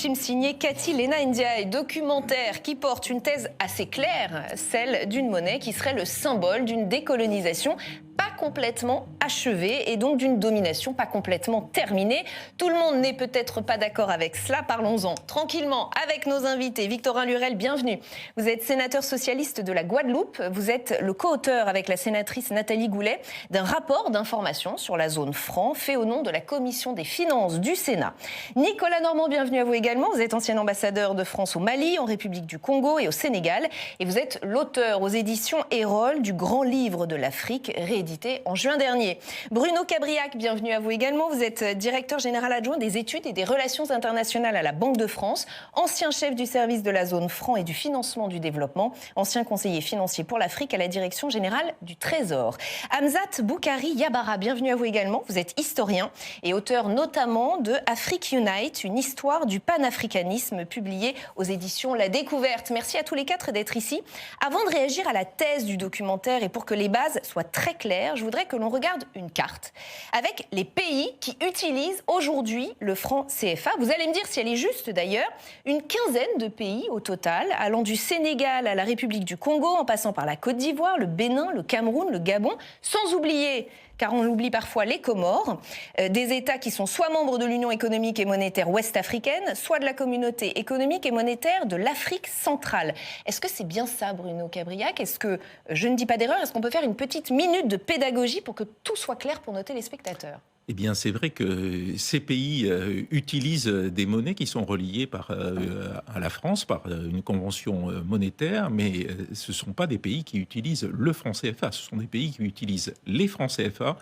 film signé Cathy Lena Ndiaye, documentaire qui porte une thèse assez claire, celle d'une monnaie qui serait le symbole d'une décolonisation pas complètement achevée et donc d'une domination pas complètement terminée. Tout le monde n'est peut-être pas d'accord avec cela, parlons-en tranquillement avec nos invités. Victorin Lurel, bienvenue. Vous êtes sénateur socialiste de la Guadeloupe, vous êtes le co-auteur avec la sénatrice Nathalie Goulet d'un rapport d'information sur la zone franc fait au nom de la Commission des finances du Sénat. Nicolas Normand, bienvenue à vous également. Vous êtes ancien ambassadeur de France au Mali, en République du Congo et au Sénégal. Et vous êtes l'auteur aux éditions Erol du Grand Livre de l'Afrique, réédité en juin dernier. Bruno Cabriac, bienvenue à vous également. Vous êtes directeur général adjoint des études et des relations internationales à la Banque de France, ancien chef du service de la zone franc et du financement du développement, ancien conseiller financier pour l'Afrique à la direction générale du Trésor. Hamzat Boukari Yabara, bienvenue à vous également. Vous êtes historien et auteur notamment de Afrique Unite, une histoire du panafricanisme publié aux éditions La Découverte. Merci à tous les quatre d'être ici. Avant de réagir à la thèse du documentaire et pour que les bases soient très claires, je voudrais que l'on regarde une carte avec les pays qui utilisent aujourd'hui le franc CFA. Vous allez me dire si elle est juste d'ailleurs. Une quinzaine de pays au total, allant du Sénégal à la République du Congo, en passant par la Côte d'Ivoire, le Bénin, le Cameroun, le Gabon, sans oublier, car on l'oublie parfois, les Comores, des États qui sont soit membres de l'Union économique et monétaire ouest-africaine, soit de la communauté économique et monétaire de l'Afrique centrale. Est-ce que c'est bien ça, Bruno Cabriac? Est-ce que, je ne dis pas d'erreur, est-ce qu'on peut faire une petite minute de pédagogie pour que tout soit clair pour nos téléspectateurs? Eh bien, c'est vrai que ces pays utilisent des monnaies qui sont reliées à la France par une convention monétaire, mais ce ne sont pas des pays qui utilisent le franc CFA, ce sont des pays qui utilisent les francs CFA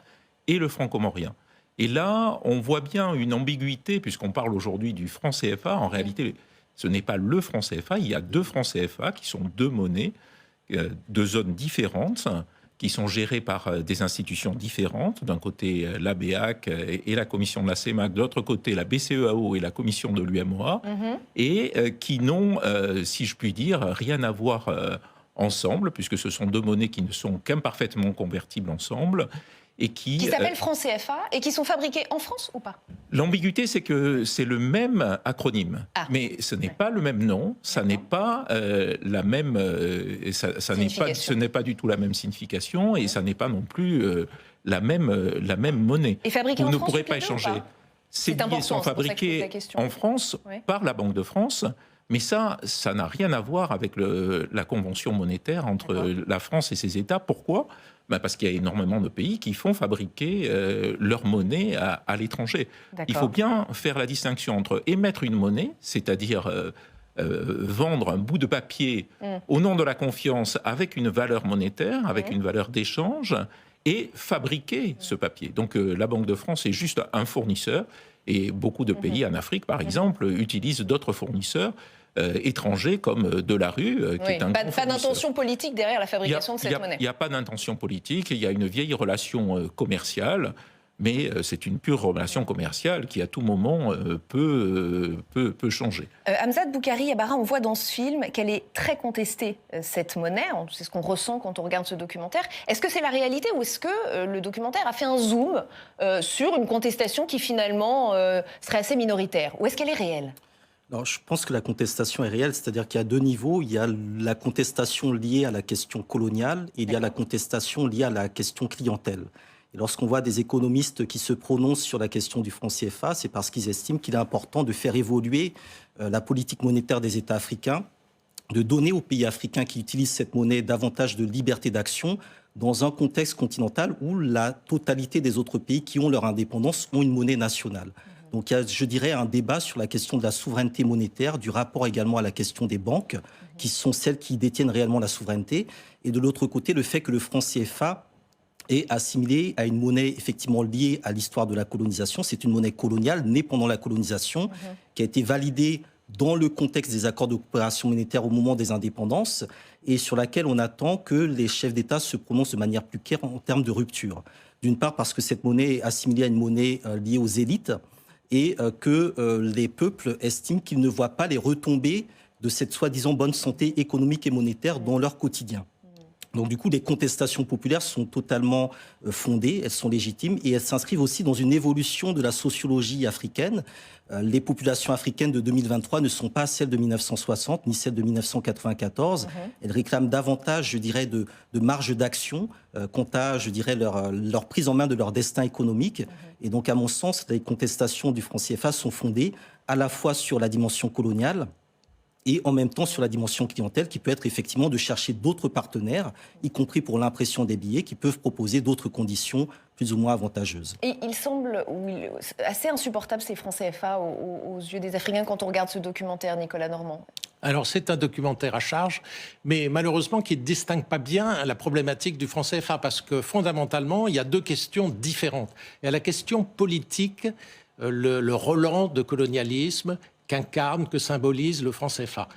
et le franc comorien. Et là, on voit bien une ambiguïté, puisqu'on parle aujourd'hui du franc CFA. En réalité, ce n'est pas le franc CFA, il y a deux francs CFA qui sont deux monnaies, deux zones différentes, qui sont gérées par des institutions différentes. D'un côté, la BEAC et la commission de la CEMAC, de l'autre côté, la BCEAO et la commission de l'UMOA, et qui n'ont, si je puis dire, rien à voir ensemble, puisque ce sont deux monnaies qui ne sont qu'imparfaitement convertibles ensemble, et qui s'appellent franc CFA et qui sont fabriqués en France ou pas? L'ambiguïté, c'est que c'est le même acronyme, mais ce n'est pas le même nom, ça n'est pas la même, ce n'est pas du tout la même signification, et ça n'est pas non plus la même monnaie. Et fabriqués en France, vous ne pourrez pas échanger. Ces billets sont fabriqués en France par la Banque de France. Mais ça n'a rien à voir avec la convention monétaire entre la France et ses États. Pourquoi ? Parce qu'il y a énormément de pays qui font fabriquer leur monnaie à l'étranger. Il faut bien faire la distinction entre émettre une monnaie, c'est-à-dire vendre un bout de papier au nom de la confiance avec une valeur monétaire, avec une valeur d'échange, et fabriquer ce papier. Donc la Banque de France est juste un fournisseur. Et beaucoup de pays en Afrique, par exemple, utilisent d'autres fournisseurs étrangers comme Delarue, qui est un pas d'intention politique derrière la fabrication de cette monnaie. Il n'y a pas d'intention politique, il y a une vieille relation commerciale, mais c'est une pure relation commerciale qui, à tout moment, peut changer. Hamzat Boukari Yabara, on voit dans ce film qu'elle est très contestée, cette monnaie. C'est ce qu'on ressent quand on regarde ce documentaire. Est-ce que c'est la réalité ou est-ce que le documentaire a fait un zoom sur une contestation qui, finalement, serait assez minoritaire? Ou est-ce qu'elle est réelle? Alors, je pense que la contestation est réelle, c'est-à-dire qu'il y a deux niveaux. Il y a la contestation liée à la question coloniale et il y a la contestation liée à la question clientèle. Et lorsqu'on voit des économistes qui se prononcent sur la question du franc CFA, c'est parce qu'ils estiment qu'il est important de faire évoluer la politique monétaire des États africains, de donner aux pays africains qui utilisent cette monnaie davantage de liberté d'action dans un contexte continental où la totalité des autres pays qui ont leur indépendance ont une monnaie nationale. Donc il y a, je dirais, un débat sur la question de la souveraineté monétaire, du rapport également à la question des banques, qui sont celles qui détiennent réellement la souveraineté, et de l'autre côté, le fait que le franc CFA est assimilé à une monnaie effectivement liée à l'histoire de la colonisation. C'est une monnaie coloniale née pendant la colonisation, qui a été validée dans le contexte des accords de coopération monétaire au moment des indépendances, et sur laquelle on attend que les chefs d'État se prononcent de manière plus claire en termes de rupture. D'une part parce que cette monnaie est assimilée à une monnaie liée aux élites, et que les peuples estiment qu'ils ne voient pas les retombées de cette soi-disant bonne santé économique et monétaire dans leur quotidien. Donc du coup, les contestations populaires sont totalement fondées, elles sont légitimes et elles s'inscrivent aussi dans une évolution de la sociologie africaine. Les populations africaines de 2023 ne sont pas celles de 1960 ni celles de 1994. Elles réclament davantage, je dirais, de marge d'action quant à, je dirais, leur prise en main de leur destin économique. Et donc, à mon sens, les contestations du franc CFA sont fondées à la fois sur la dimension coloniale et en même temps sur la dimension clientèle qui peut être effectivement de chercher d'autres partenaires, y compris pour l'impression des billets, qui peuvent proposer d'autres conditions plus ou moins avantageuses. Et il semble assez insupportable ces francs CFA aux yeux des Africains quand on regarde ce documentaire, Nicolas Normand. Alors c'est un documentaire à charge, mais malheureusement qui ne distingue pas bien la problématique du franc CFA, parce que fondamentalement, il y a deux questions différentes. Il y a la question politique, le relent de colonialisme qu'incarne, que symbolise le franc CFA.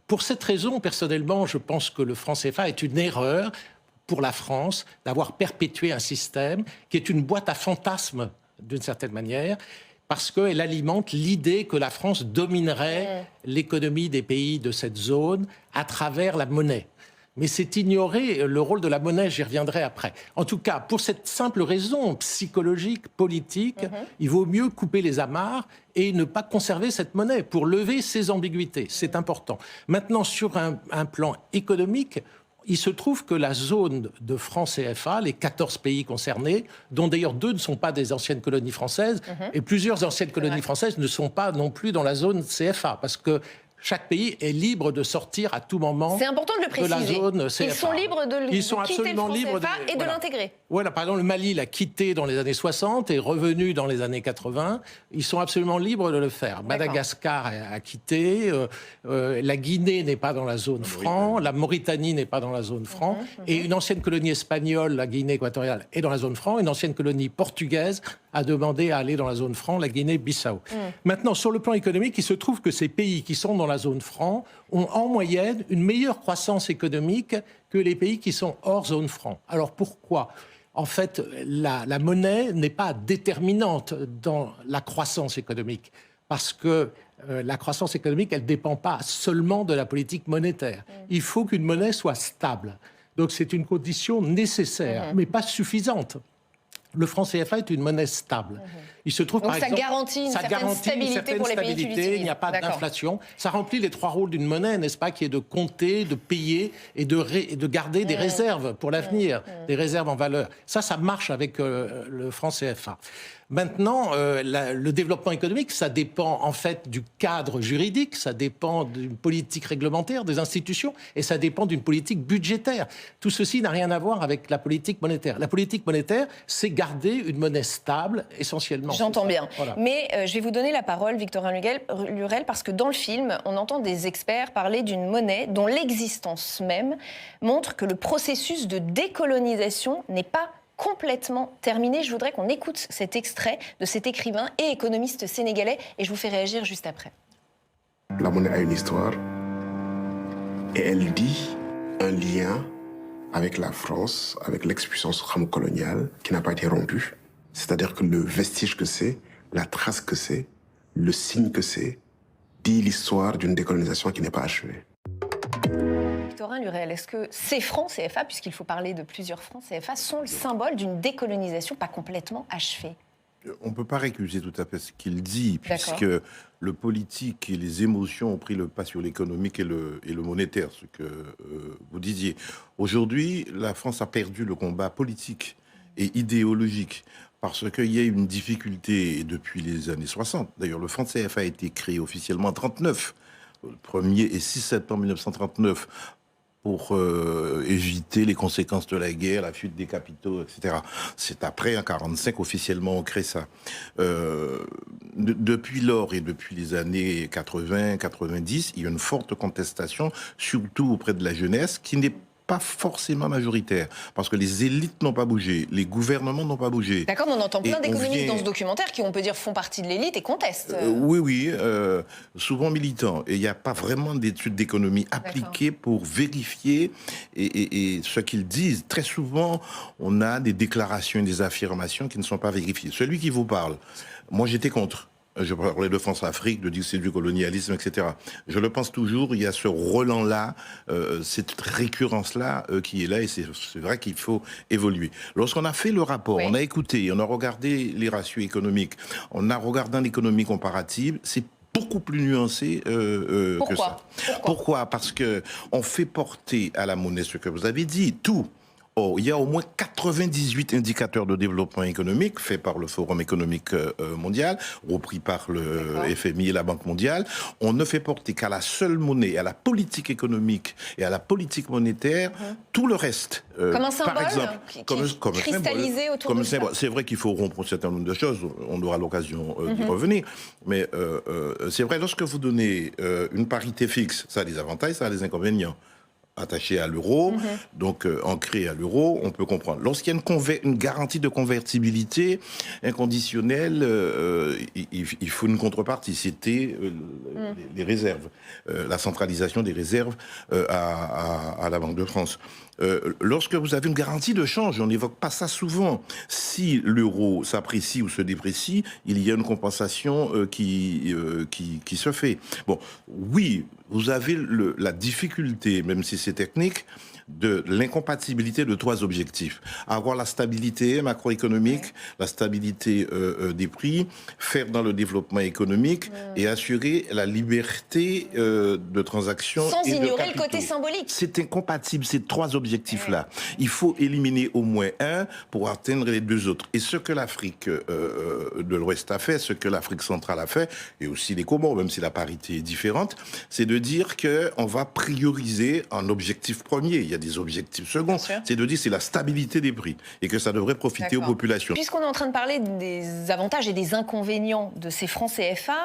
Pour cette raison, personnellement, je pense que le franc CFA est une erreur pour la France d'avoir perpétué un système qui est une boîte à fantasmes, d'une certaine manière, parce qu'elle alimente l'idée que la France dominerait l'économie des pays de cette zone à travers la monnaie. Mais c'est ignorer le rôle de la monnaie, j'y reviendrai après. En tout cas, pour cette simple raison psychologique, politique, il vaut mieux couper les amarres et ne pas conserver cette monnaie pour lever ces ambiguïtés. C'est important. Maintenant, sur un plan économique, il se trouve que la zone de franc CFA, les 14 pays concernés, dont d'ailleurs 2 ne sont pas des anciennes colonies françaises, et plusieurs anciennes colonies françaises ne sont pas non plus dans la zone CFA, parce que chaque pays est libre de sortir à tout moment. C'est important de le préciser. De la zone CFA. Ils sont libres de Ils sont quitter absolument le franc libres CFA et de l'intégrer. Voilà, par exemple, le Mali l'a quitté dans les années 60 et revenu dans les années 80. Ils sont absolument libres de le faire. Madagascar a quitté. La Guinée n'est pas dans la zone franc. La Mauritanie n'est pas dans la zone franc. Et une ancienne colonie espagnole, la Guinée équatoriale, est dans la zone franc. Une ancienne colonie portugaise a demandé à aller dans la zone franc, la Guinée-Bissau. Maintenant, sur le plan économique, il se trouve que ces pays qui sont dans la zone franc ont en moyenne une meilleure croissance économique que les pays qui sont hors zone franc. Alors pourquoi ? En fait, la monnaie n'est pas déterminante dans la croissance économique, parce que la croissance économique, elle ne dépend pas seulement de la politique monétaire. Il faut qu'une monnaie soit stable. Donc c'est une condition nécessaire, mais pas suffisante. Le franc CFA est une monnaie stable. Il se trouve, donc par ça exemple, garantit une certaine stabilité pour les pays qui l'utilisent. Il n'y a pas d'inflation. Ça remplit les 3 rôles d'une monnaie, n'est-ce pas, qui est de compter, de payer et de garder des réserves pour l'avenir, des réserves en valeur. Ça marche avec le franc CFA. Maintenant, le développement économique, ça dépend en fait du cadre juridique, ça dépend d'une politique réglementaire, des institutions, et ça dépend d'une politique budgétaire. Tout ceci n'a rien à voir avec la politique monétaire. La politique monétaire, c'est garder une monnaie stable, essentiellement. J'entends bien. Voilà. Mais je vais vous donner la parole, Victorin Lurel, parce que dans le film, on entend des experts parler d'une monnaie dont l'existence même montre que le processus de décolonisation n'est pas complètement terminé. Je voudrais qu'on écoute cet extrait de cet écrivain et économiste sénégalais et je vous fais réagir juste après. La monnaie a une histoire et elle dit un lien avec la France, avec l'ex-puissance coloniale qui n'a pas été rompue. C'est-à-dire que le vestige que c'est, la trace que c'est, le signe que c'est, dit l'histoire d'une décolonisation qui n'est pas achevée. Victorin Lurel, est-ce que ces francs CFA, puisqu'il faut parler de plusieurs francs CFA, sont le symbole d'une décolonisation pas complètement achevée ? On ne peut pas récuser tout à fait ce qu'il dit, puisque le politique et les émotions ont pris le pas sur l'économique et le monétaire, ce que vous disiez. Aujourd'hui, la France a perdu le combat politique et idéologique, parce qu'il y a une difficulté depuis les années 60. D'ailleurs, le franc CFA a été créé officiellement en 1939, le 1er et 6 septembre 1939, pour éviter les conséquences de la guerre, la fuite des capitaux, etc. C'est après, en 1945, officiellement, on crée ça. Depuis lors et depuis les années 80-90, il y a une forte contestation, surtout auprès de la jeunesse, qui n'est pas forcément majoritaire, parce que les élites n'ont pas bougé, les gouvernements n'ont pas bougé. D'accord, mais on entend plein d'économistes dans ce documentaire qui, on peut dire, font partie de l'élite et contestent. Oui, souvent militants. Et il n'y a pas vraiment d'études d'économie appliquées pour vérifier et ce qu'ils disent. Très souvent, on a des déclarations et des affirmations qui ne sont pas vérifiées. Celui qui vous parle, moi j'étais contre. Je parlais de France-Afrique, de dire que c'est du colonialisme, etc. Je le pense toujours, il y a ce relent-là, cette récurrence-là qui est là, et c'est vrai qu'il faut évoluer. Lorsqu'on a fait le rapport, on a écouté, on a regardé les ratios économiques, on a regardé l'économie comparative, c'est beaucoup plus nuancé que ça. Pourquoi ? Parce que on fait porter à la monnaie ce que vous avez dit, tout. Or, il y a au moins 98 indicateurs de développement économique faits par le Forum économique mondial, repris par le FMI et la Banque mondiale. On ne fait porter qu'à la seule monnaie, à la politique économique et à la politique monétaire, tout le reste. Comme un symbole, par exemple, comme cristallisé autour de ça. C'est vrai qu'il faut rompre un certain nombre de choses, on aura l'occasion d'y revenir, mais c'est vrai, lorsque vous donnez une parité fixe, ça a des avantages, ça a des inconvénients. Attaché à l'euro, donc ancré à l'euro, on peut comprendre. Lorsqu'il y a une garantie de convertibilité inconditionnelle, il faut une contrepartie. C'était les réserves, la centralisation des réserves à la Banque de France. Lorsque vous avez une garantie de change, on n'évoque pas ça souvent. Si l'euro s'apprécie ou se déprécie, il y a une compensation qui se fait. Bon, oui, vous avez la difficulté, même si c'est technique, de l'incompatibilité de trois objectifs. Avoir la stabilité macroéconomique, la stabilité des prix, faire dans le développement économique et assurer la liberté de transaction. Sans et ignorer de le côté symbolique. C'est incompatible, ces trois objectifs-là. Il faut éliminer au moins un pour atteindre les deux autres. Et ce que l'Afrique de l'Ouest a fait, ce que l'Afrique centrale a fait, et aussi les Comores, même si la parité est différente, c'est de dire qu'on va prioriser un objectif premier. Il y a des objectifs seconds. C'est de dire c'est la stabilité des prix et que ça devrait profiter aux populations. Puisqu'on est en train de parler des avantages et des inconvénients de ces francs CFA,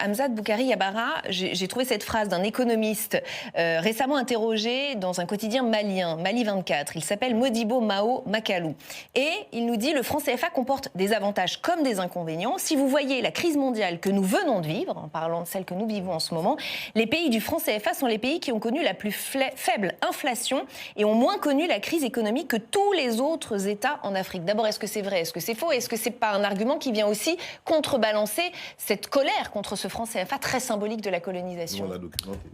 Hamzat Boukari Yabara, j'ai trouvé cette phrase d'un économiste récemment interrogé dans un quotidien malien, Mali 24. Il s'appelle Modibo Mao Makalou. Et il nous dit le franc CFA comporte des avantages comme des inconvénients. Si vous voyez la crise mondiale que nous venons de vivre, en parlant de celle que nous vivons en ce moment, les pays du franc CFA sont les pays qui ont connu la plus faible inflation et ont moins connu la crise économique que tous les autres États en Afrique. D'abord, est-ce que c'est vrai? Est-ce que c'est faux? Est-ce que c'est pas un argument qui vient aussi contrebalancer cette colère contre ce franc CFA très symbolique de la colonisation?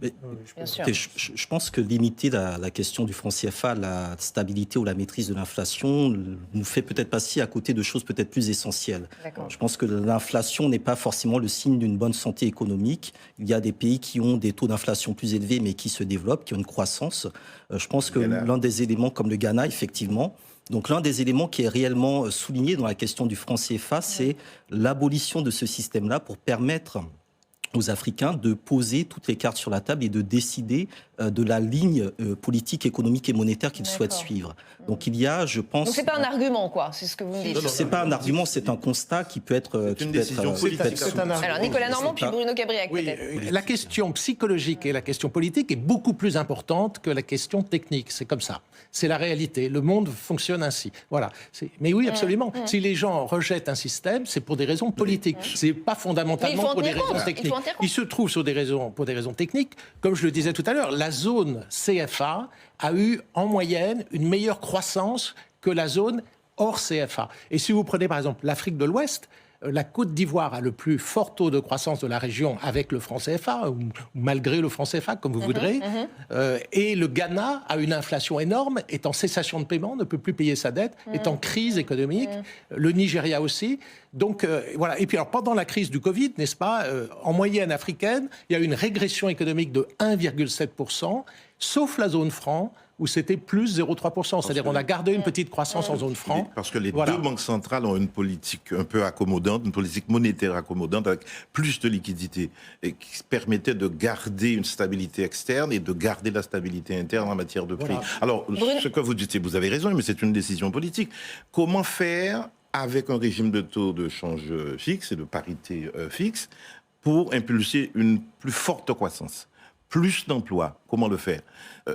Bien sûr. Je pense que limiter la question du franc CFA à la stabilité ou la maîtrise de l'inflation nous fait peut-être passer à côté de choses peut-être plus essentielles. Je pense que l'inflation n'est pas forcément le signe d'une bonne santé économique. Il y a des pays qui ont des taux d'inflation plus élevés mais qui se développent, qui ont une croissance. Je pense que l'un des éléments comme le Ghana, effectivement, donc l'un des éléments qui est réellement souligné dans la question du franc CFA, c'est l'abolition de ce système-là pour permettre aux Africains de poser toutes les cartes sur la table et de décider de la ligne politique, économique et monétaire qu'ils souhaitent suivre. Donc il y a, je pense... Donc c'est pas un argument, quoi, c'est ce que vous me dites. C'est pas un argument, c'est un constat qui peut être... C'est une décision politique. Alors Nicolas Normand, puis Bruno Cabriac, peut-être. La question psychologique et la question politique est beaucoup plus importante que la question technique. C'est comme ça. C'est la réalité. Le monde fonctionne ainsi. Voilà. Mais oui, absolument. Si les gens rejettent un système, c'est pour des raisons politiques. C'est pas fondamentalement pour des raisons techniques. Il se trouve pour des raisons techniques. Comme je le disais tout à l'heure, la zone CFA a eu en moyenne une meilleure croissance que la zone hors CFA. Et si vous prenez par exemple l'Afrique de l'Ouest, la Côte d'Ivoire a le plus fort taux de croissance de la région avec le franc CFA, ou malgré le franc CFA, comme vous voudrez. Et le Ghana a une inflation énorme, est en cessation de paiement, ne peut plus payer sa dette, est en crise économique. Le Nigeria aussi. Donc voilà. Et puis alors pendant la crise du Covid, n'est-ce pas, en moyenne africaine, il y a eu une régression économique de 1,7%, sauf la zone franc, où c'était plus 0,3%. C'est-à-dire qu'on a gardé une petite croissance en zone franc. Parce que les deux banques centrales ont une politique un peu accommodante, une politique monétaire accommodante, avec plus de liquidités, et qui permettait de garder une stabilité externe et de garder la stabilité interne en matière de prix. Alors, ce que vous dites, vous avez raison, mais c'est une décision politique. Comment faire avec un régime de taux de change fixe et de parité fixe pour impulser une plus forte croissance? Plus d'emplois, comment le faire?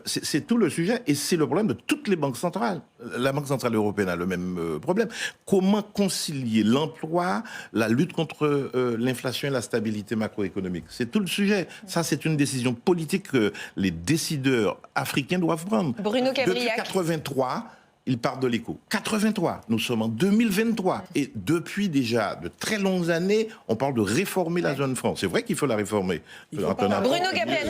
C'est tout le sujet et c'est le problème de toutes les banques centrales. La Banque centrale européenne a le même problème. Comment concilier l'emploi, la lutte contre l'inflation et la stabilité macroéconomique? C'est tout le sujet. Ça, c'est une décision politique que les décideurs africains doivent prendre. Bruno Cabriac. Depuis 1983, il part de l'écho. 83, nous sommes en 2023. Et depuis déjà de très longues années, on parle de réformer la zone franc. C'est vrai qu'il faut la réformer. Bruno Gabriel,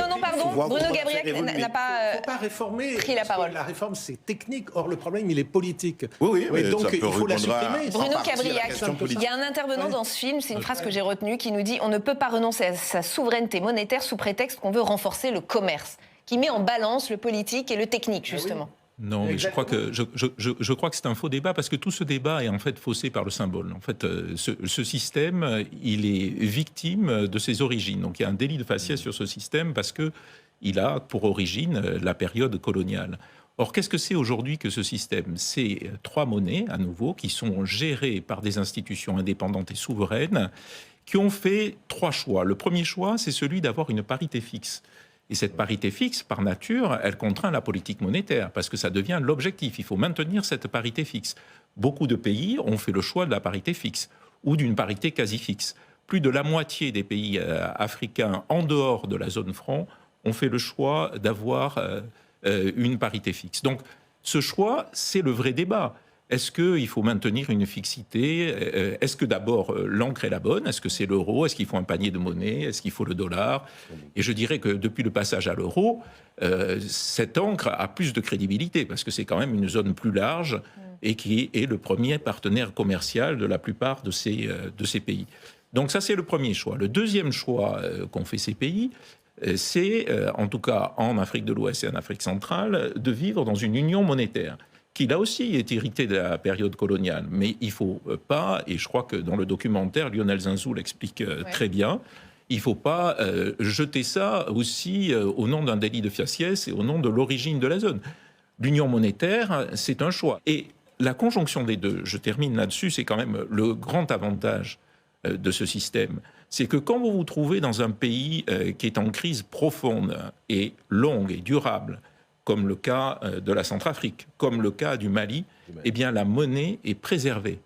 Bruno Gabriel n'a pas réformer, pris la parole. La réforme, c'est technique. Or, le problème, il est politique. Oui, et donc, il faut la supprimer. Bruno Gabriel, il y a un intervenant dans ce film, c'est une phrase que j'ai retenue, qui nous dit « On ne peut pas renoncer à sa souveraineté monétaire sous prétexte qu'on veut renforcer le commerce », qui met en balance le politique et le technique, justement. Non, mais je crois que c'est un faux débat parce que tout ce débat est en fait faussé par le symbole. En fait, ce système, il est victime de ses origines. Donc il y a un délit de faciès sur ce système parce que il a pour origine la période coloniale. Or, qu'est-ce que c'est aujourd'hui que ce système? C'est 3 monnaies, à nouveau, qui sont gérées par des institutions indépendantes et souveraines, qui ont fait 3 choix. Le premier choix, c'est celui d'avoir une parité fixe. Et cette parité fixe, par nature, elle contraint la politique monétaire, parce que ça devient l'objectif. Il faut maintenir cette parité fixe. Beaucoup de pays ont fait le choix de la parité fixe, ou d'une parité quasi fixe. Plus de la moitié des pays africains, en dehors de la zone franc, ont fait le choix d'avoir une parité fixe. Donc, ce choix, c'est le vrai débat. Est-ce qu'il faut maintenir une fixité? Est-ce que d'abord l'encre est la bonne? Est-ce que c'est l'euro? Est-ce qu'il faut un panier de monnaie? Est-ce qu'il faut le dollar? Et je dirais que depuis le passage à l'euro, cette encre a plus de crédibilité parce que c'est quand même une zone plus large et qui est le premier partenaire commercial de la plupart de ces pays. Donc ça, c'est le premier choix. Le deuxième choix qu'ont fait ces pays, c'est, en tout cas en Afrique de l'Ouest et en Afrique centrale, de vivre dans une union monétaire, qui là aussi est hérité de la période coloniale. Mais il ne faut pas, et je crois que dans le documentaire, Lionel Zinsou l'explique très bien, il ne faut pas jeter ça aussi au nom d'un délit de faciès et au nom de l'origine de la zone. L'union monétaire, c'est un choix. Et la conjonction des deux, je termine là-dessus, c'est quand même le grand avantage de ce système. C'est que quand vous vous trouvez dans un pays qui est en crise profonde et longue et durable, comme le cas de la Centrafrique, comme le cas du Mali, eh bien la monnaie est préservée.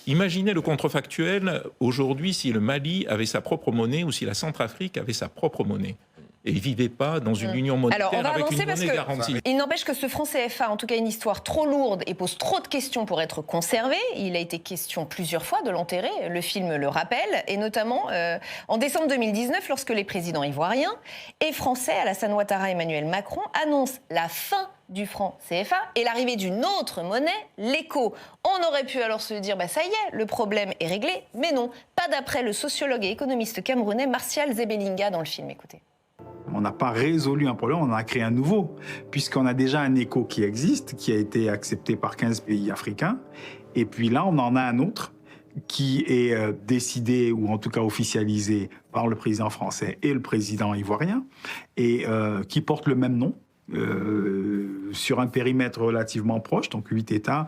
Imaginez le contrefactuel aujourd'hui si le Mali avait sa propre monnaie ou si la Centrafrique avait sa propre monnaie. Et ils ne vivaient pas dans une union monétaire avec une monnaie garantie. Il n'empêche que ce franc CFA, en tout cas une histoire trop lourde et pose trop de questions pour être conservé. Il a été question plusieurs fois de l'enterrer, le film le rappelle, et notamment en décembre 2019, lorsque les présidents ivoiriens et français, Alassane Ouattara et Emmanuel Macron, annoncent la fin du franc CFA et l'arrivée d'une autre monnaie, l'éco. On aurait pu alors se dire, ça y est, le problème est réglé, mais non, pas d'après le sociologue et économiste camerounais Martial Zebelinga dans le film. Écoutez. On n'a pas résolu un problème, on en a créé un nouveau, puisqu'on a déjà un éco qui existe, qui a été accepté par 15 pays africains, et puis là, on en a un autre qui est décidé, ou en tout cas officialisé, par le président français et le président ivoirien, et qui porte le même nom, sur un périmètre relativement proche, donc 8 États,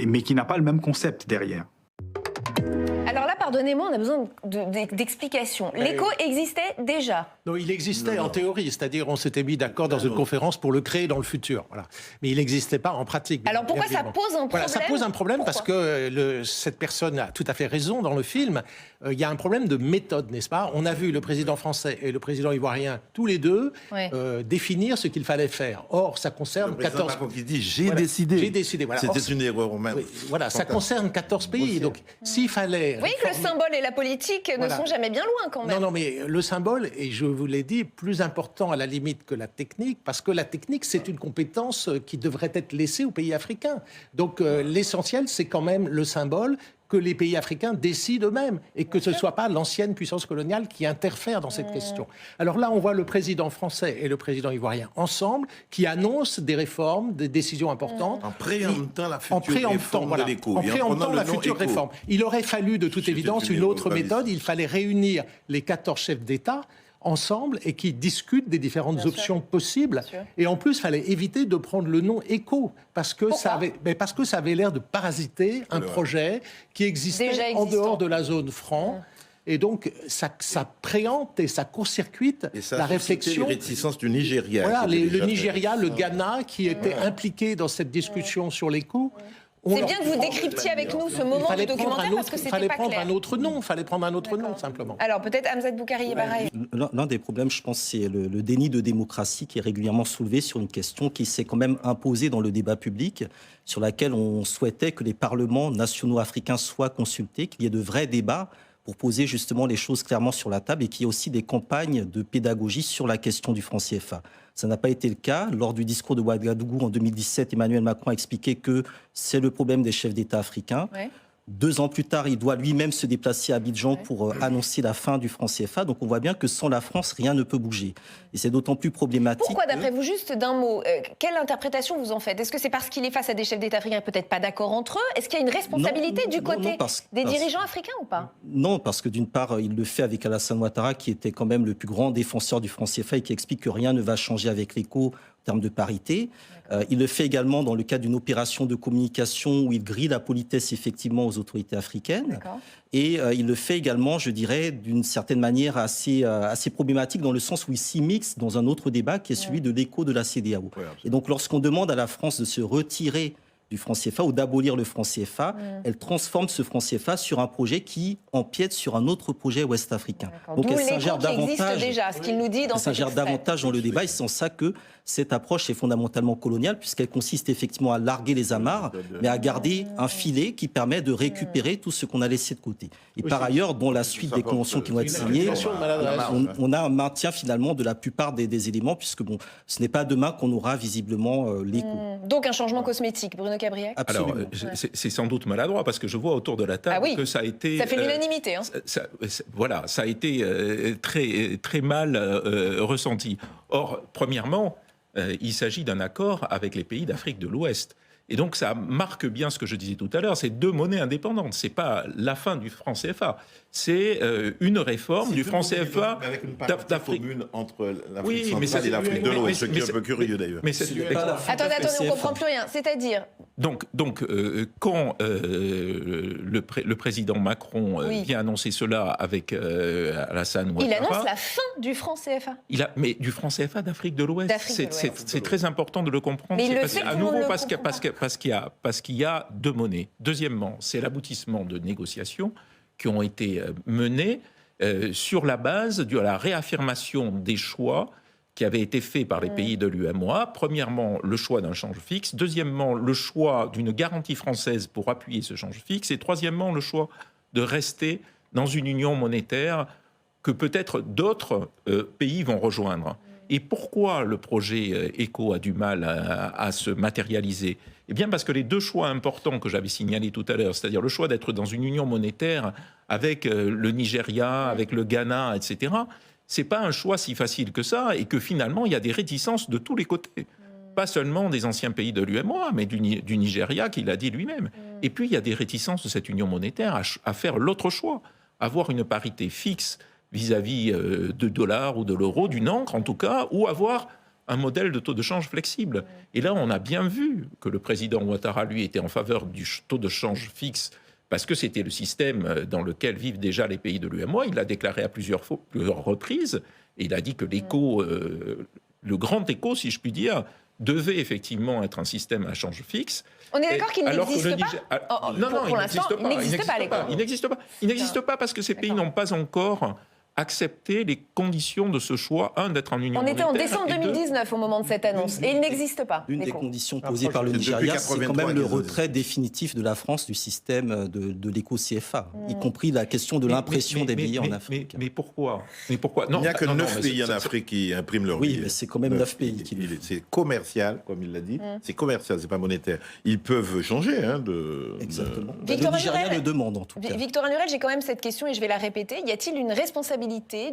mais qui n'a pas le même concept derrière. Alors là, pardonnez-moi, on a besoin d'explications. L'éco existait déjà. Non, il existait en théorie, c'est-à-dire on s'était mis d'accord dans une conférence pour le créer dans le futur. Voilà. Mais il n'existait pas en pratique. Alors pourquoi ça pose un problème? Ça pose un problème parce que cette personne a tout à fait raison dans le film. Il y a un problème de méthode, n'est-ce pas? On a vu le président français et le président ivoirien, tous les deux, définir ce qu'il fallait faire. Or, ça concerne 14... Macron qui dit « j'ai décidé ». J'ai décidé, voilà. C'était une erreur romaine. Voilà, ça concerne 14 pays. Donc, s'il fallait... Oui, que le symbole et la politique ne sont jamais bien loin, quand même. Non, mais le symbole, et je vous l'ai dit, plus important à la limite que la technique, parce que la technique, c'est une compétence qui devrait être laissée aux pays africains. Donc, l'essentiel, c'est quand même le symbole, que les pays africains décident eux-mêmes et que ce ne soit pas l'ancienne puissance coloniale qui interfère dans cette question. Alors là, on voit le président français et le président ivoirien ensemble qui annoncent des réformes, des décisions importantes. En préemptant la future réforme de l'éco. En préemptant la future réforme. Il aurait fallu de toute évidence une autre méthode. Il fallait réunir les 14 chefs d'État ensemble et qui discutent des différentes options possibles. Et en plus, il fallait éviter de prendre le nom éco parce que ça avait l'air de parasiter un projet qui existait en dehors de la zone franc. Et donc, ça préempte et ça court-circuite la réflexion. Les réticences du Nigeria. Voilà, le Nigeria, le Ghana, qui étaient impliqués dans cette discussion sur l'éco, C'est bien que vous décryptiez avec nous ce moment du documentaire parce que c'était pas clair. Il fallait prendre un autre nom, simplement. Alors peut-être Hamzat Boukari, pareil. L'un des problèmes, je pense, c'est le déni de démocratie qui est régulièrement soulevé sur une question qui s'est quand même imposée dans le débat public, sur laquelle on souhaitait que les parlements nationaux africains soient consultés, qu'il y ait de vrais débats pour poser justement les choses clairement sur la table et qu'il y ait aussi des campagnes de pédagogie sur la question du franc CFA. Ça n'a pas été le cas. Lors du discours de Ouagadougou en 2017, Emmanuel Macron a expliqué que c'est le problème des chefs d'État africains. Ouais. 2 ans plus tard, il doit lui-même se déplacer à Abidjan pour annoncer la fin du franc CFA. Donc on voit bien que sans la France, rien ne peut bouger. Et c'est d'autant plus problématique. Pourquoi, d'après vous, juste d'un mot, quelle interprétation vous en faites? Est-ce que c'est parce qu'il est face à des chefs d'État africains peut-être pas d'accord entre eux? Est-ce qu'il y a une responsabilité du côté des dirigeants africains ou pas? Non, parce que d'une part, il le fait avec Alassane Ouattara, qui était quand même le plus grand défenseur du franc CFA et qui explique que rien ne va changer avec l'éco en termes de parité. Il le fait également dans le cadre d'une opération de communication où il grille la politesse effectivement aux autorités africaines. Et il le fait également, je dirais, d'une certaine manière assez problématique dans le sens où il s'immixe dans un autre débat qui est celui de l'éco de la CEDEAO. Et donc lorsqu'on demande à la France de se retirer du franc CFA ou d'abolir le franc CFA, elle transforme ce franc CFA sur un projet qui empiète sur un autre projet ouest-africain. Donc elle s'ingère davantage, déjà, ce qu'il nous dit dans elle s'ingère davantage dans le débat et c'est en ça que cette approche est fondamentalement coloniale puisqu'elle consiste effectivement à larguer les amarres mais à garder un filet qui permet de récupérer tout ce qu'on a laissé de côté. Et par ailleurs, dans la suite des conventions qui vont être signées, on a un maintien finalement de la plupart des éléments puisque bon, ce n'est pas demain qu'on aura visiblement l'écho. Donc un changement cosmétique, Bruno Cabriac. Absolument. Alors, c'est sans doute maladroit parce que je vois autour de la table que ça a été... Ça fait l'unanimité. Voilà, ça a été très mal ressenti. Or, premièrement, il s'agit d'un accord avec les pays d'Afrique de l'Ouest. Et donc, ça marque bien ce que je disais tout à l'heure, c'est 2 monnaies indépendantes. Ce n'est pas la fin du franc CFA. C'est une réforme du franc CFA d'Afrique commune entre l'Afrique centrale et l'Afrique de l'Ouest, ce qui est un peu curieux d'ailleurs. Attendez, on ne comprend plus rien. C'est-à-dire Donc quand le président Macron vient annoncer cela avec Alassane Ouattara... Il annonce la fin du franc CFA. Mais du franc CFA d'Afrique de l'Ouest. C'est très important de le comprendre. Mais il le fait à nouveau parce qu'il y a 2 monnaies. Deuxièmement, c'est l'aboutissement de négociations qui ont été menées sur la base de la réaffirmation des choix qui avaient été faits par les pays de l'UEMOA. Premièrement, le choix d'un change fixe. Deuxièmement, le choix d'une garantie française pour appuyer ce change fixe. Et troisièmement, le choix de rester dans une union monétaire que peut-être d'autres pays vont rejoindre. Et pourquoi le projet ECO a du mal à se matérialiser? Eh bien parce que les 2 choix importants que j'avais signalés tout à l'heure, c'est-à-dire le choix d'être dans une union monétaire avec le Nigeria, avec le Ghana, etc., c'est pas un choix si facile que ça et que finalement il y a des réticences de tous les côtés. Pas seulement des anciens pays de l'UEMOA, mais du Nigeria qui l'a dit lui-même. Et puis il y a des réticences de cette union monétaire à faire l'autre choix, avoir une parité fixe vis-à-vis de dollars ou de l'euro, d'une encre en tout cas, ou avoir un modèle de taux de change flexible. Et là, on a bien vu que le président Ouattara, lui, était en faveur du taux de change fixe parce que c'était le système dans lequel vivent déjà les pays de l'UEMOA. Il l'a déclaré à plusieurs reprises et il a dit que l'éco, le grand éco, si je puis dire, devait effectivement être un système à change fixe. On est d'accord qu'il n'existe pas. Non, pour l'instant, il n'existe pas l'éco. Il n'existe pas parce que ces pays n'ont pas encore accepter les conditions de ce choix, d'être en union monétaire. On était en décembre 2019 au moment de cette annonce, et il n'existe pas. Une des conditions posées par le Nigeria, c'est quand même le retrait définitif de la France du système de l'éco-CFA, y compris la question de l'impression des billets en Afrique. Mais pourquoi Il n'y a que 9 pays en Afrique qui impriment leurs billets. Oui, mais c'est quand même 9 pays qui... C'est commercial, comme il l'a dit. C'est commercial, c'est pas monétaire. Ils peuvent changer Exactement. Le Nigeria le demande, en tout cas. Victorin Lurel, j'ai quand même cette question, et je vais la répéter. Y a-t-il une responsabilité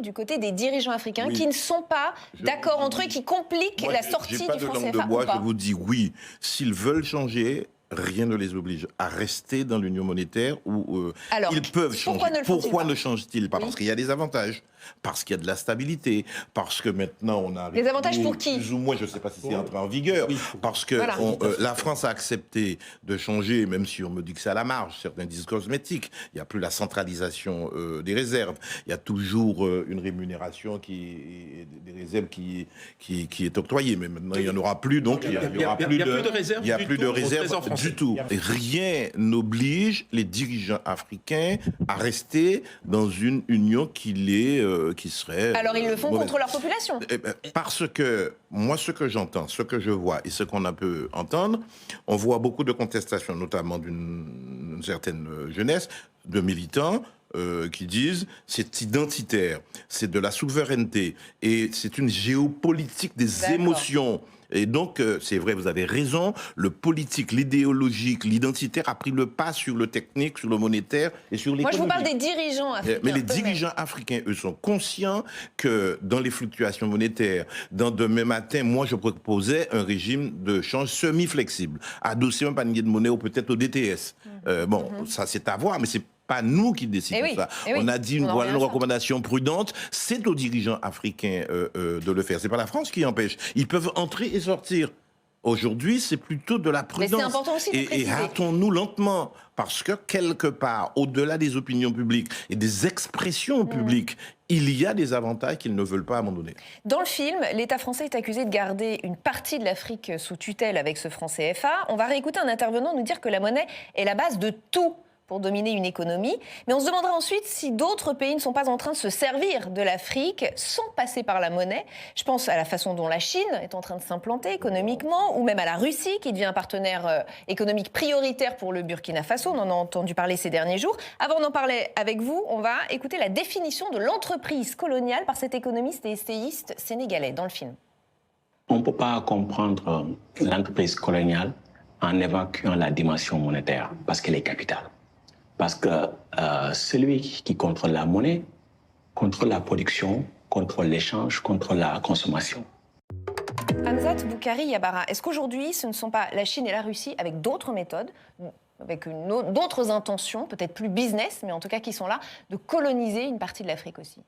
du côté des dirigeants africains qui ne sont pas d'accord entre eux, qui compliquent la sortie du franc CFA ou pas? Je vous dis oui, s'ils veulent changer, rien ne les oblige à rester dans l'union monétaire où ils peuvent changer. Pourquoi ne changent-ils pas? Parce qu'il y a des avantages, parce qu'il y a de la stabilité, parce que maintenant on a... Des avantages pour qui? Plus ou moins, je ne sais pas si c'est entré en vigueur, parce que la France a accepté de changer, même si on me dit que c'est à la marge, certains disent cosmétique, il n'y a plus la centralisation des réserves, il y a toujours une rémunération des réserves qui est octroyée, mais maintenant il n'y en aura plus, donc il n'y aura plus de réserves du tout. Rien n'oblige les dirigeants africains à rester dans une union qui serait... Alors ils le font contre leur population. Parce que moi, ce que j'entends, ce que je vois et ce qu'on a pu entendre, on voit beaucoup de contestations, notamment d'une certaine jeunesse, de militants, qui disent c'est identitaire, c'est de la souveraineté et c'est une géopolitique des émotions. Et donc, c'est vrai, vous avez raison, le politique, l'idéologique, l'identitaire a pris le pas sur le technique, sur le monétaire et sur l'économie. Moi, je vous parle des dirigeants africains. Mais les dirigeants africains, eux, sont conscients que dans les fluctuations monétaires, dans demain matin, moi, je proposais un régime de change semi-flexible, adosser un panier de monnaie ou peut-être au DTS. Ça, c'est à voir, mais c'est pas nous qui décidons ça. On a dit voilà une recommandation prudente. C'est aux dirigeants africains de le faire. C'est pas la France qui empêche. Ils peuvent entrer et sortir. Aujourd'hui, c'est plutôt de la prudence. Mais c'est important aussi de préciser. Et hâtons-nous lentement, parce que quelque part, au-delà des opinions publiques et des expressions publiques, il y a des avantages qu'ils ne veulent pas abandonner. Dans le film, l'État français est accusé de garder une partie de l'Afrique sous tutelle avec ce franc CFA. On va réécouter un intervenant nous dire que la monnaie est la base de tout pour dominer une économie. Mais on se demandera ensuite si d'autres pays ne sont pas en train de se servir de l'Afrique sans passer par la monnaie. Je pense à la façon dont la Chine est en train de s'implanter économiquement, ou même à la Russie, qui devient un partenaire économique prioritaire pour le Burkina Faso. On en a entendu parler ces derniers jours. Avant d'en parler avec vous, on va écouter la définition de l'entreprise coloniale par cet économiste et essayiste sénégalais dans le film. On ne peut pas comprendre l'entreprise coloniale en évacuant la dimension monétaire, parce qu'elle est capitale. Parce que celui qui contrôle la monnaie contrôle la production, contrôle l'échange, contrôle la consommation. Hamzat Boukari Yabara, est-ce qu'aujourd'hui, ce ne sont pas la Chine et la Russie, avec d'autres méthodes, avec d'autres intentions, peut-être plus business, mais en tout cas qui sont là, de coloniser une partie de l'Afrique aussi?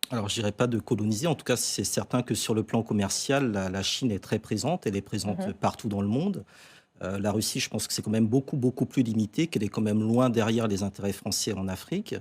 Alors, je dirais pas de coloniser. En tout cas, c'est certain que sur le plan commercial, la Chine est très présente. Elle est présente partout dans le monde. La Russie, je pense que c'est quand même beaucoup plus limité, qu'elle est quand même loin derrière les intérêts français en Afrique.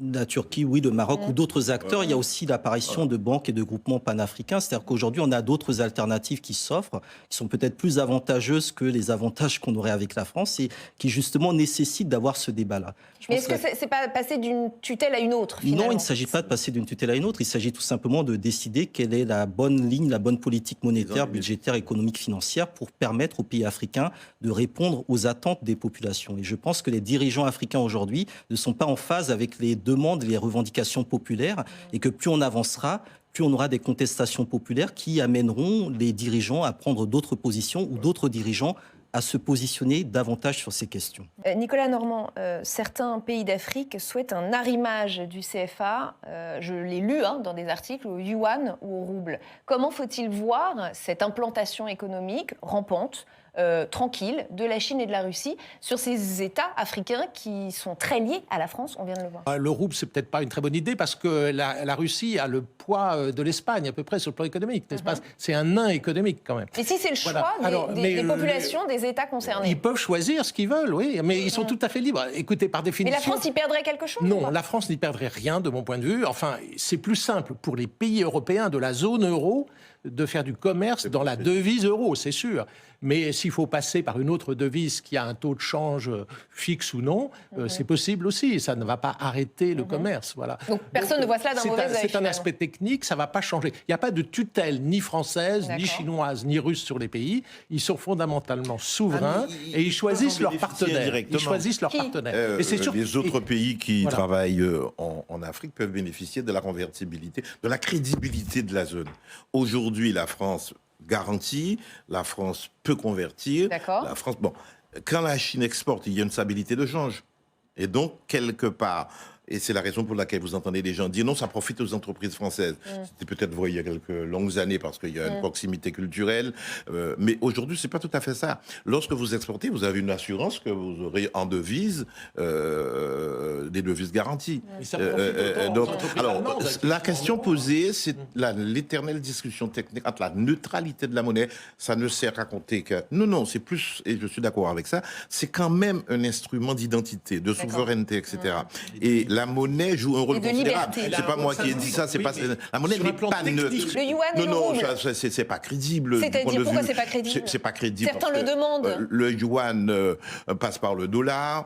La Turquie, oui, le Maroc ou d'autres acteurs. Il y a aussi l'apparition de banques et de groupements panafricains. C'est-à-dire qu'aujourd'hui, on a d'autres alternatives qui s'offrent, qui sont peut-être plus avantageuses que les avantages qu'on aurait avec la France et qui, justement, nécessitent d'avoir ce débat-là. Mais est-ce que c'est pas passer d'une tutelle à une autre, finalement? Non, il ne s'agit pas de passer d'une tutelle à une autre. Il s'agit tout simplement de décider quelle est la bonne ligne, la bonne politique monétaire, budgétaire, économique, financière pour permettre aux pays africains de répondre aux attentes des populations. Et je pense que les dirigeants africains aujourd'hui ne sont pas en phase avec les demandes et les revendications populaires et que plus on avancera, plus on aura des contestations populaires qui amèneront les dirigeants à prendre d'autres positions ou d'autres dirigeants à se positionner davantage sur ces questions. Nicolas Normand, certains pays d'Afrique souhaitent un arrimage du CFA, je l'ai lu dans des articles, au yuan ou au rouble. Comment faut-il voir cette implantation économique rampante, tranquille, de la Chine et de la Russie sur ces États africains qui sont très liés à la France, on vient de le voir? Le rouble, c'est peut-être pas une très bonne idée parce que la Russie a le poids de l'Espagne à peu près sur le plan économique, n'est-ce pas? C'est un nain économique quand même. Et si c'est le choix des populations, des États concernés? Ils peuvent choisir ce qu'ils veulent, oui, mais ils sont tout à fait libres. Écoutez, par définition... Mais la France y perdrait quelque chose? Non, la France n'y perdrait rien de mon point de vue. Enfin, c'est plus simple pour les pays européens de la zone euro de faire du commerce dans la devise euro, c'est sûr. Mais s'il faut passer par une autre devise qui a un taux de change fixe ou non, c'est possible aussi. Ça ne va pas arrêter le commerce. Voilà. Donc personne ne voit cela d'un mauvais œil. C'est un aspect technique, ça ne va pas changer. Il n'y a pas de tutelle ni française, ni chinoise, ni russe sur les pays. Ils sont fondamentalement souverains et ils choisissent leurs partenaires. Ils choisissent leurs partenaires. Et les autres pays qui travaillent en Afrique peuvent bénéficier de la convertibilité, de la crédibilité de la zone. Aujourd'hui, la France garantie, la France peut convertir. La France, quand la Chine exporte, il y a une stabilité de change. Et donc, quelque part, et c'est la raison pour laquelle vous entendez des gens dire non, ça profite aux entreprises françaises. C'était peut-être vrai il y a quelques longues années parce qu'il y a une proximité culturelle. Mais aujourd'hui, c'est pas tout à fait ça. Lorsque vous exportez, vous avez une assurance que vous aurez en devise, des devises garanties. Donc, alors, la question posée, c'est l'éternelle discussion technique entre la neutralité de la monnaie. Ça ne sert à compter que... Non, c'est plus, et je suis d'accord avec ça, c'est quand même un instrument d'identité, de souveraineté, etc. Et la monnaie joue un rôle Et de considérable. liberté. C'est pas moi qui ai dit ça, c'est pas la monnaie Sur n'est le plan pas neutre. technique. Le yuan et le Non, rouble. ça, c'est pas crédible. du point C'est-à-dire, de pourquoi vue- c'est pas crédible? C'est pas crédible. Certains parce le que, demandent. le yuan passe par le dollar.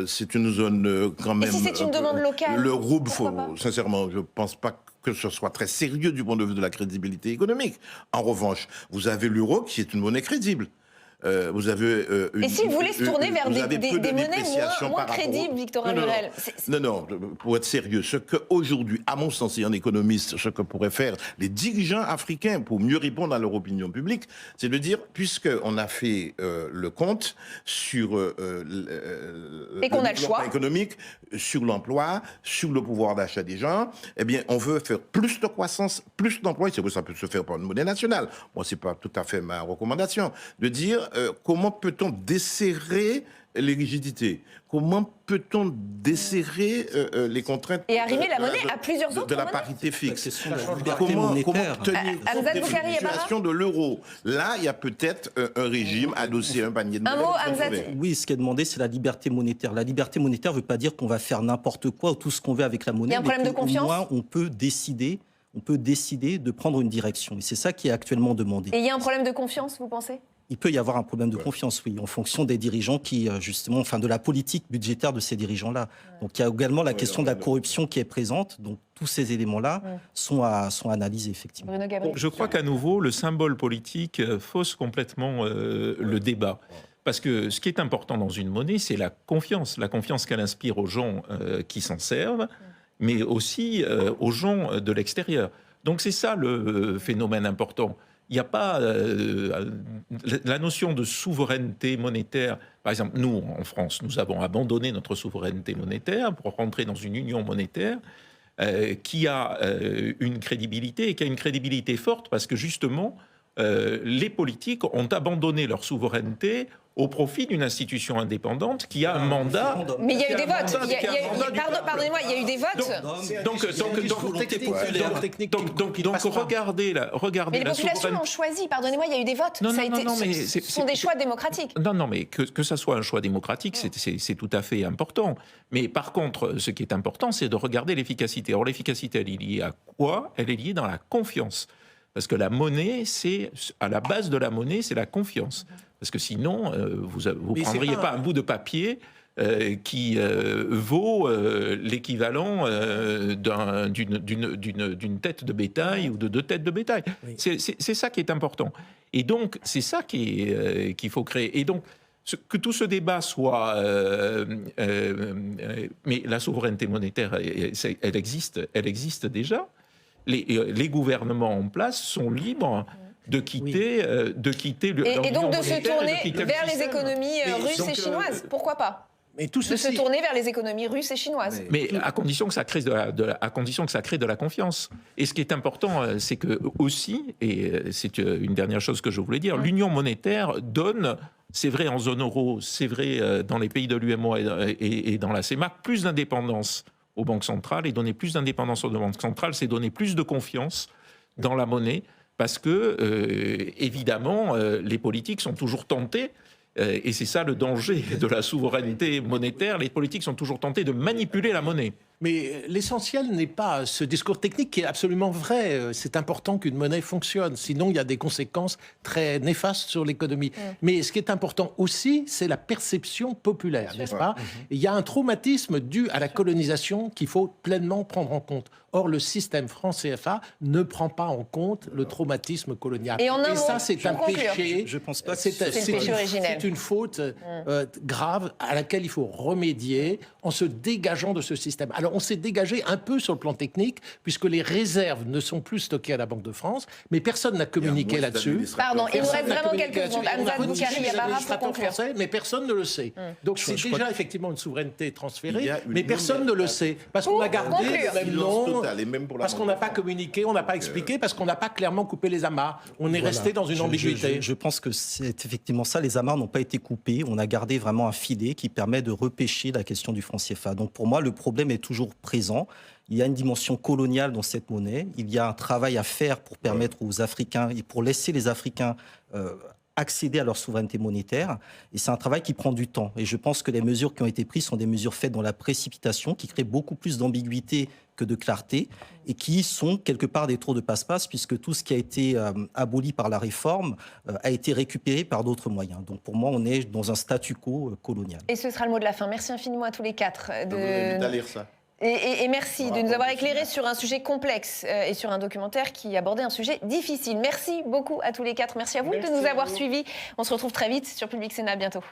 C'est une zone quand même. si c'est une demande locale, Le rouble, pourquoi pas sincèrement, je pense pas que ce soit très sérieux du point de vue de la crédibilité économique. En revanche, vous avez l'euro qui est une monnaie crédible. Vous avez Et si vous voulez se tourner vers vous avez des peu de monnaies dépréciation moins par rapport au- crédibles, Victorin Non, non, Lurel. non, pour être sérieux, ce qu'aujourd'hui, à mon sens, et un économiste, ce que pourraient faire les dirigeants africains pour mieux répondre à leur opinion publique, c'est de dire, puisqu'on a fait le compte sur Et qu'on a le choix économique, sur l'emploi, sur le pouvoir d'achat des gens, eh bien, on veut faire plus de croissance, plus d'emplois, et c'est vrai que ça peut se faire par une monnaie nationale. Moi, c'est pas tout à fait ma recommandation, de dire comment peut-on desserrer les rigidités? Comment peut-on desserrer les contraintes Et arrimer la monnaie à plusieurs autres de la monnaies? parité La fixe? question de la liberté Comment monétaire. tenir compte Hamza des Boukari et fluctuations de l'euro? Là, il y a peut-être un régime adossé à un panier de Un monnaie mot, qui Hamza. pourrait. Oui, ce qui est demandé, c'est la liberté monétaire. La liberté monétaire ne veut pas dire qu'on va faire n'importe quoi ou tout ce qu'on veut avec la monnaie. Il y a un problème mais de confiance? Au moins, on peut décider de prendre une direction. Et c'est ça qui est actuellement demandé. Et il y a un problème de confiance, vous pensez? Il peut y avoir un problème de confiance, oui, en fonction des dirigeants qui, justement, enfin, de la politique budgétaire de ces dirigeants-là. Donc, il y a également la question de la corruption qui est présente. Donc, tous ces éléments-là sont analysés, effectivement. Bruno Gabriel. Je crois qu'à nouveau, le symbole politique fausse complètement le débat. Parce que ce qui est important dans une monnaie, c'est la confiance qu'elle inspire aux gens qui s'en servent, mais aussi aux gens de l'extérieur. Donc c'est ça le phénomène important. Il n'y a pas la notion de souveraineté monétaire. Par exemple, nous, en France, nous avons abandonné notre souveraineté monétaire pour rentrer dans une union monétaire qui a une crédibilité et qui a une crédibilité forte parce que justement, les politiques ont abandonné leur souveraineté au profit d'une institution indépendante qui a un mandat. Mais il y a eu des votes. Pardonnez-moi, Pardonnez-moi, il y a eu des votes. Donc regardez Mais les la populations souveraineté. l'ont choisi. Pardonnez-moi, il y a eu des votes. Non, Ça a non, été- non, mais ce c'est- sont des choix démocratiques. Non, mais que ça soit un choix démocratique, c'est tout à fait important. Mais par contre, ce qui est important, c'est de regarder l'efficacité. Or, l'efficacité, elle est liée à quoi? Elle est liée dans la confiance. Parce que la monnaie, à la base de la monnaie, c'est la confiance. Parce que sinon, vous ne prendriez pas un bout de papier qui vaut l'équivalent d'une tête de bétail ou de 2 têtes de bétail. Oui. C'est ça qui est important. Et donc, c'est ça qu'il faut créer. Et donc, que tout ce débat soit... mais la souveraineté monétaire, elle existe déjà. Les gouvernements en place sont libres de quitter, Et donc de se tourner vers les économies russes et chinoises. Pourquoi pas? Mais tout De se tourner vers les économies russes et chinoises. Mais à condition que ça crée à condition que ça crée de la confiance. Et ce qui est important, c'est que aussi, et c'est une dernière chose que je voulais dire, l'union monétaire donne, c'est vrai en zone euro, c'est vrai dans les pays de l'UMOA et dans la CEMAC, plus d'indépendance aux banques centrales. Et donner plus d'indépendance aux banques centrales, c'est donner plus de confiance dans la monnaie, parce que, évidemment, les politiques sont toujours tentés, et c'est ça le danger de la souveraineté monétaire, les politiques sont toujours tentés de manipuler la monnaie. Mais l'essentiel n'est pas ce discours technique qui est absolument vrai. C'est important qu'une monnaie fonctionne. Sinon, il y a des conséquences très néfastes sur l'économie. Mais ce qui est important aussi, c'est la perception populaire, n'est-ce pas? Il y a un traumatisme dû à la colonisation qu'il faut pleinement prendre en compte. Or, le système franc CFA ne prend pas en compte le traumatisme colonial. Et en un mot, ça, c'est pour un conclure. péché. Je pense pas que c'est le péché originel. C'est une faute grave à laquelle il faut remédier en se dégageant de ce système. Alors, on s'est dégagé un peu sur le plan technique, puisque les réserves ne sont plus stockées à la Banque de France, mais personne n'a communiqué là-dessus. Pardon, il nous reste Personne n'a vraiment communiqué quelques secondes. là-dessus. On a Hamza Boukari retiré les Yabara pour administrateurs conclure. français, mais personne ne le sait. Donc c'est je déjà crois effectivement une souveraineté Il transférée, y a une mais personne ne le sait. Parce qu'on a gardé conclure. le même Silence nom, total, et même pour la parce qu'on Banque n'a de pas France. communiqué, on n'a pas expliqué, parce qu'on n'a pas clairement coupé les amarres. On est resté dans une ambiguïté. Je pense que c'est effectivement ça. Les amarres n'ont pas été coupées. On a gardé vraiment un filet qui permet de repêcher la question du franc CFA. Donc pour moi, le problème est toujours présent. Il y a une dimension coloniale dans cette monnaie. Il y a un travail à faire pour permettre aux Africains et pour laisser les Africains accéder à leur souveraineté monétaire. Et c'est un travail qui prend du temps. Et je pense que les mesures qui ont été prises sont des mesures faites dans la précipitation, qui créent beaucoup plus d'ambiguïté que de clarté, et qui sont quelque part des tours de passe-passe, puisque tout ce qui a été aboli par la réforme a été récupéré par d'autres moyens. Donc pour moi, on est dans un statu quo colonial. Et ce sera le mot de la fin. Merci infiniment à tous les quatre. Je vous invite à lire ça. Et merci de nous avoir éclairés sur un sujet complexe et sur un documentaire qui abordait un sujet difficile. Merci beaucoup à tous les quatre. Merci à vous de nous avoir suivis. On se retrouve très vite sur Public Sénat. À bientôt.